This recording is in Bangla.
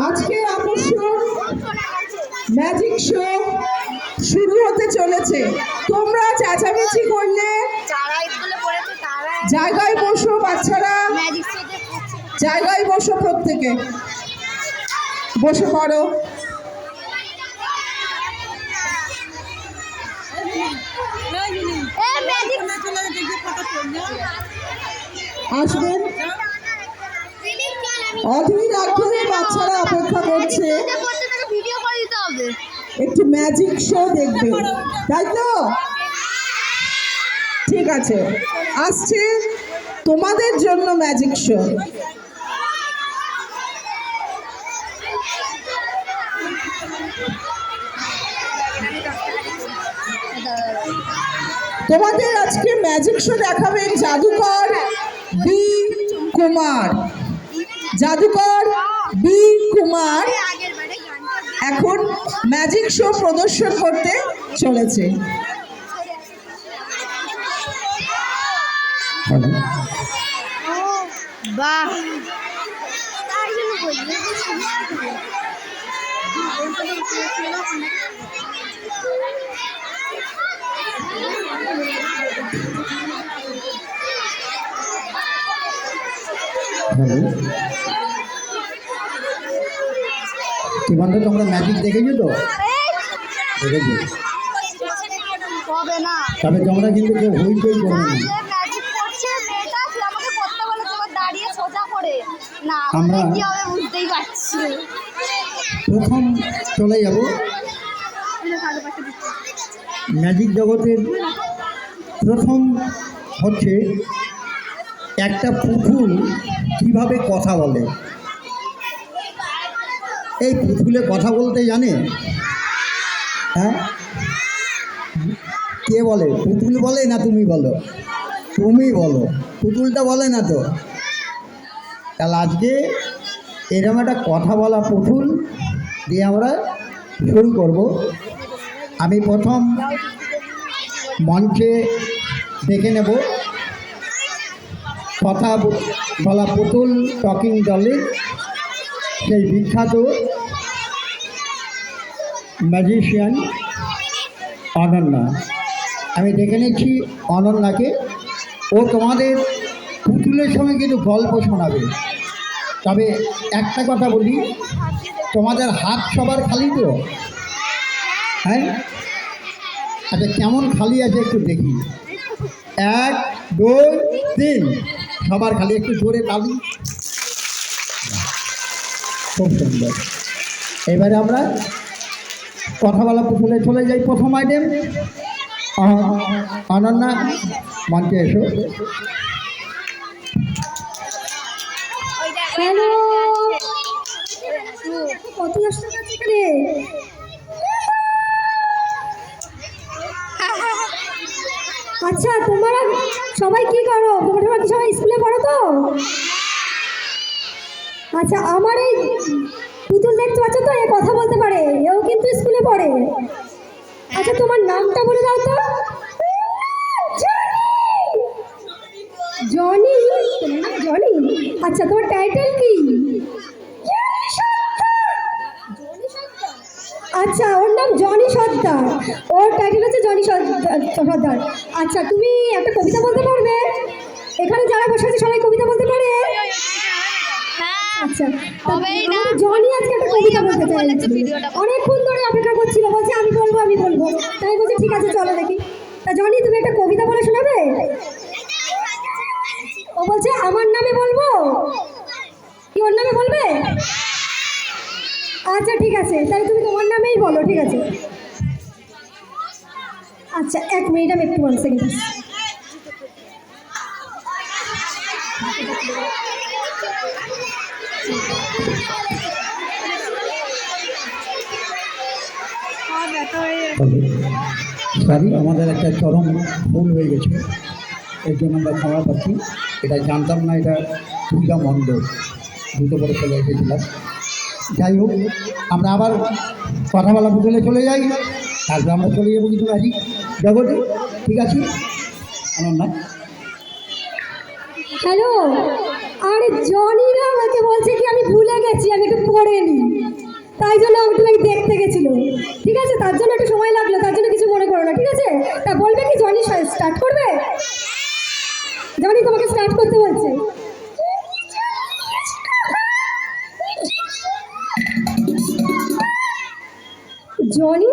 আজকে আকর্ষণ ম্যাজিক শো শুরু হতে চলেছে। তোমরা চেঁচামেচি করলে জায়গায় বসো, বাচ্চারা জায়গায় বসো, প্রত্যেকে বসে পড়ো। আসবেন, অধীর আগ্রহে বাচ্চারা অপেক্ষা করছে একটি ম্যাজিক শো দেখবে, তাই তো? ঠিক আছে, আসছে তোমাদের জন্য ম্যাজিক শো। তোমাদের আজকে ম্যাজিক শো দেখাবেন জাদুকর বি কুমার। জাদুকর বি কুমার এখন ম্যাজিক শো প্রদর্শন করতে চলেছে। বাহ, কি বন্ধু, তোমরা ম্যাজিক দেখেছো তো? দেখেছো? তবে তোমরা কিন্তু কেউ হইচই করবে না। আমরা প্রথম চলে যাব ম্যাজিক জগতের। প্রথম হচ্ছে একটা পুতুল কিভাবে কথা বলে। এই পুতুলে কথা বলতে জানে? হ্যাঁ, কে বলে? পুতুল বলে না তুমি বলো? তুমি বলো, পুতুলটা বলে না তো। তাহলে আজকে এরকম একটা কথা বলা পুতুল দিয়ে আমরা শুরু করব। আমি প্রথম মঞ্চে ডেকে নেব কথা বলা পুতুল টকিং ডলের সেই বিখ্যাত ম্যাজিশিয়ান অনন্যা। আমি ডেকে নিচ্ছি অনন্যাকে। ও তোমাদের পুতুলের সঙ্গে কিন্তু গল্প শোনাবে। তবে একটা কথা বলি, তোমাদের হাত সবার খালি তো? হ্যাঁ, আচ্ছা, কেমন খালি আছে একটু দেখি। 1 2 3, সবার খালি। একটু জোরে তালি। খুব সুন্দর। এবারে আমরা কথা বলা পুতুলে চলে যাই। প্রথম আইটেম, অনন্যা মঞ্চে এসো। হ্যালো, আচ্ছা, তোমরা সবাই কি করো? তোমরা কি সবাই স্কুলে পড়ো তো? আচ্ছা, আমার এই পুতুল দেখতে পাচ্ছ তো, এ কথা বলতে পারে, এও কিন্তু স্কুলে পড়ে। আচ্ছা, তোমার নামটা বলে দাও তো। জনি? তোমার নাম জনি? আচ্ছা, তোমার টাইটেল কি? আচ্ছা, ওর নাম জনি সর্দার। ওর টাইটেল হচ্ছে জনি সর্দার। আচ্ছা, তুমি একটা কবিতা বলতে পারবে? এখানে যারা বসে আছে সবাই কবিতা বলতে পারে? আচ্ছা, জনি আজকে একটা কবিতা বলতে চাইছে। অনেকক্ষণ ধরে অপেক্ষা করছিল, বলছে আমি বলবো আমি বলবো। তাই বলছে ঠিক আছে চলো দেখি। তা জনি, তুমি একটা কবিতা বলে শোনাবে? ও বলছে আমার নামে বলবো। কি ওর নামে বলবে? আচ্ছা ঠিক আছে, তাহলে তুমি তোমার নামেই বলো। ঠিক আছে, আচ্ছা 1 মিনিট, আমি একটু 1 সেকেন্ড। সরি, আমাদের একটা চরম ভুল হয়ে গেছে, এর জন্য আমরা ক্ষমা পাচ্ছি। এটা জানতাম না, এটা পূজা মণ্ডল, দুটো করে চলে এসেছিলাম। যাই হোক, আমরা আবার কথা বলা পুতুলে চলে যাই। তারপরে আমরা চলে যাবো কিছু ম্যাজিক জগতে। ঠিক আছে অনন্যা? হ্যালো, আরে জনি না আমাকে বলছে কি আমি ভুলে গেছি, আমি একটু পড়ে নি, তাই জন্য আমি তোমাকে দেখতে গেছিল। ঠিক আছে, তার জন্য একটু সময় লাগলো, তার জন্য কিছু মনে করো না, ঠিক আছে? তা বলবে কি জনি স্টার্ট করবে? জনি তোমাকে স্টার্ট করতে বলছে। জনি